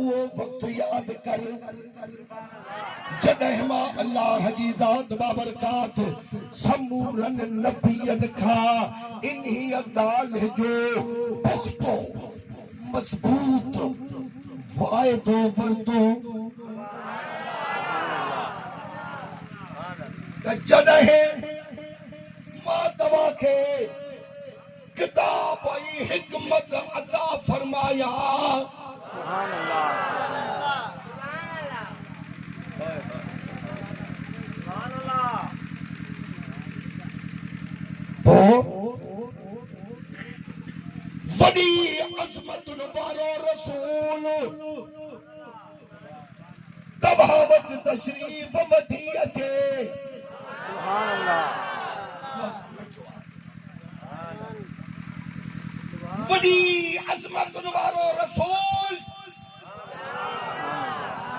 वो वक्त याद कर जॾहिं मां अल्लाह जी ज़ात बाबरकात समूरन नबियन खां इन्ही ॻाल्हि जो पुख्तो मज़बूत वाइदो वरितो त जॾहिं मां तव्हां खे किताब ऐं हिकमत अता फरमाया वॾी अज़मतुनि वारो रसूल तव्हां वटि तशरीफ़ वठी अचे वॾी अज़मतुनि वारो रसूल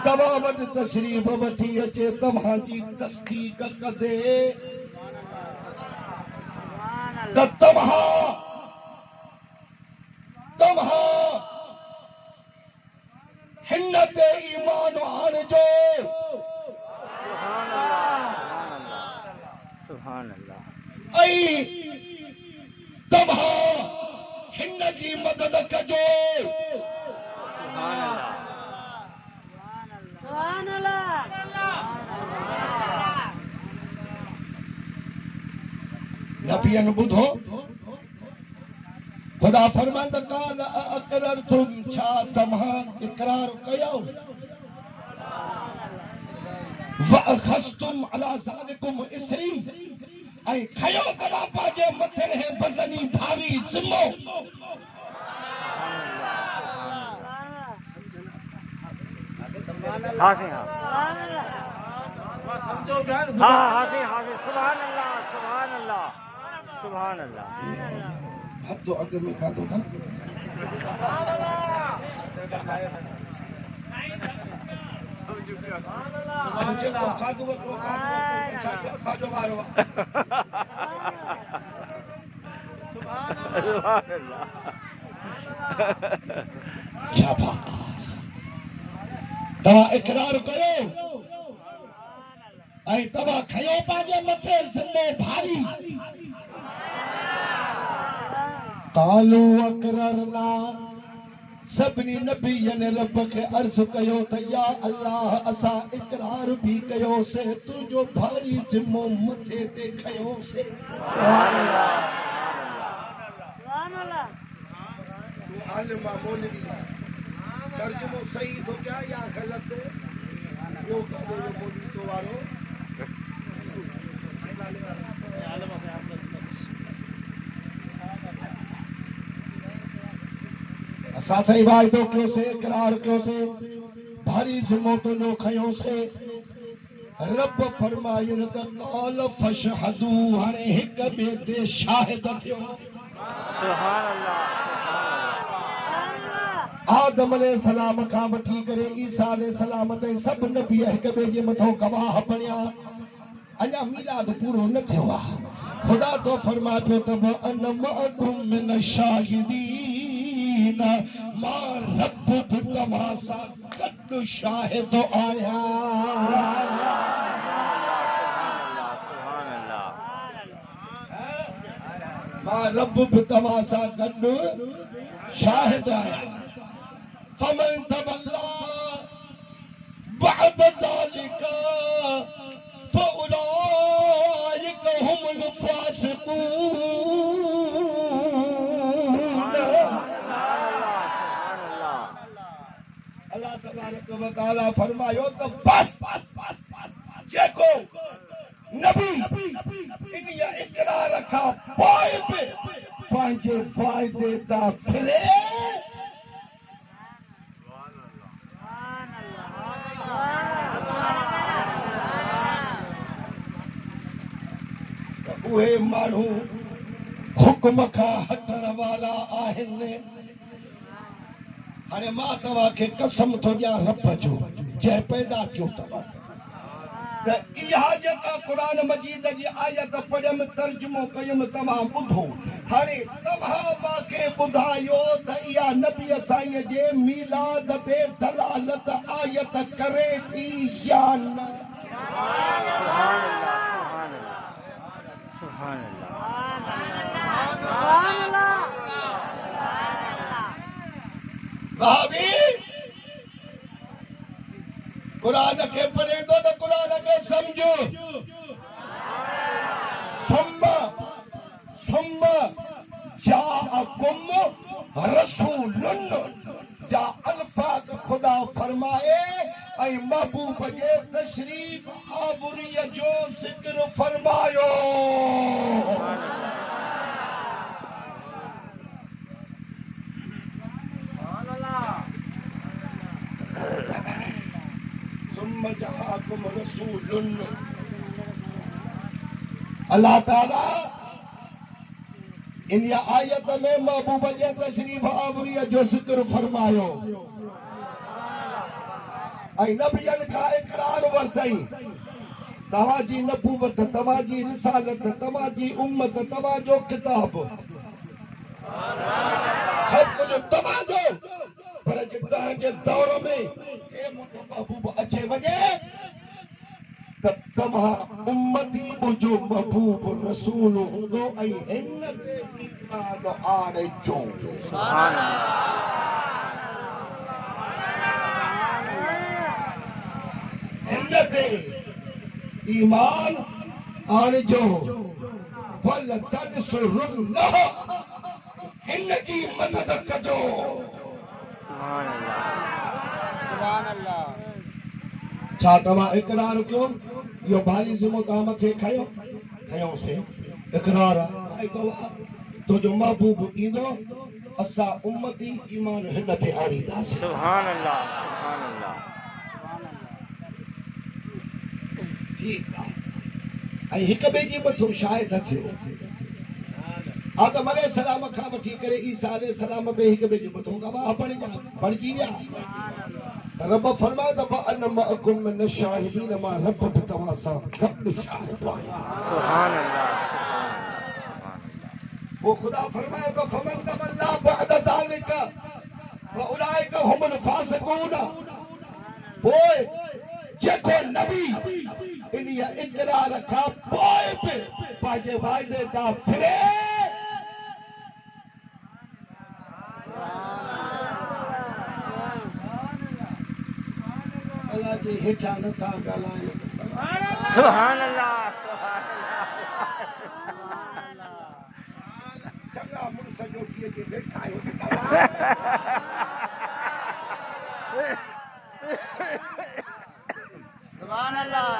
तव्हां वटि तशरीफ़ वठी अचे तव्हांजी तस्दीक़ कदे त तव्हां हिन ते ईमान आणिजो ऐं तव्हां हिन जी मदद कजो नबियन ॿुधो खुदा फरमांद काल अक़ररतुम छा तव्हां इक़रार कयो व अख़ज़तुम अला ज़ालिकुम इसरी ऐं खयो तव्हां पंहिंजे मथे हे वज़नी भारी ज़िम्मो हद अॻ में खाधो था जेको खाधो असांजो वारो शाबाश तव्हां इक़रार कयो ऐं तव्हां खयो पंहिंजे मथे ज़िम्मो भारी कालू अक़ररना सभिनी नबियनि रब खे अर्ज़ कयो त या अल्लाह असां इक़रार बि कयोसीं तुंहिंजो भारी ज़िम्मो मथे ते खयोसीं आलिम मौलवी तर्जुमो सही थो कया या ग़लति वो मौलवी तो वारो असां सही वाइदो कयोसीं इक़रार कयोसीं भारी ज़िम्मो तुंहिंजो खयोसीं रब फरमायुनि त क़ाल फशहदू हाणे हिक ॿिए ते शाहिद थियो आदम अलैहिस्सलाम खां वठी करे ईसा अलैहिस्सलाम ताईं सभु नबी हिक ॿिए जे मथां गवाह बणिया अञा मीलाद पूरो न थियो आहे ख़ुदा तो फरमाए पियो त अन मअकुम मिन शाहिदीन मां रब बि तव्हां सां गॾु शाहिद आहियां मां रब बि तव्हां सां गॾु शाहिद आहियां फमन तवल्ला بعد ذلك فأولئك هم الفاسقون अल्लाह तबारक व तआला फरमायो त बस जेको नबी इन या इकरार खां पोइ बि पंहिंजे फ़ाइदे ता फिरे उहे माण्हू हुक्म खां हटण वारा आहिनि हाणे मां तव्हां खे कसम थो ॾियां रब जो जंहिं पैदा कयो तव्हां त इहा जेका क़ुर मजीद जी आयत पढ़ियमि तर्जुमो कयुमि तव्हां ॿुधो हाणे तव्हां मूंखे ॿुधायो त इहा नबी साईं जे मीलाद ते दलालत आयत करे थी या न? भाभी कुरान खे पढ़े थो त कुरान खे सम्झो। सम्म जाअकुम रसूलुन जा अल्फाज खुदा फरमाए ऐं महबूब जे तशरीफ आवरीअ जो ज़िक्र फरमायो। सुम्म जाअकुम रसूलुन, अल्लाह ताला इन आयत में महबूब जे तशरीफ आवरीअ जो ज़िक्र फरमायो ऐं नबियनि खां इकरार वरितई तव्हांजी नबूवत, तव्हांजी रिसालत, तव्हांजी उम्मत, तव्हांजो किताब सब कुछ तव्हांजो। पर जे दौर में हे मुंहिंजो महबूब अचे वञे त तव्हां उम्मती मुंहिंजो महबूब रसूल हूंदो ऐं हिन ते ईमान आणिजो। हिन ते ईमान आणिजो। फल तनसुरुल्लाह, हिन जी मदद कजो। छा तव्हां इकरार कयो? इहो भारी ज़िम्मो तव्हां मथे खयो? खयोसीं। इकरार आहे तुंहिंजो महबूब ईंदो, असां उम्मती ईमान हिन ते आणींदासीं। सुभान अल्लाह, सुभान अल्लाह। ठीकु आहे। ऐं हिक ॿिए जे मथां शायदि थियो आदम अलैहिस्सलाम खां वठी करे ईसा अलैहिस्सलाम ते हिक ॿिए जे मथां गवाह बणिजी विया। रब फरमाए त अन मअकुम मिन शाहिदीन, मां रब बि तव्हां सां गॾु शाहिद आहियां। सुभान अल्लाह, सुभान अल्लाह। वो खुदा फरमाए त फमन तमन्ना बअद ज़ालिक फउलाइक हुमुल फासिकून। पोइ जेको नबी इन इकरार खां पोइ बि पंहिंजे वाइदे तां फिरे, अल्लाह जी हेठा नथा ॻाल्हाइनि। सुभान अल्लाह, सुभान अल्लाह। चङा मुड़ुस जो कीअं जे वेठा आहियो। सुभान अल्लाह।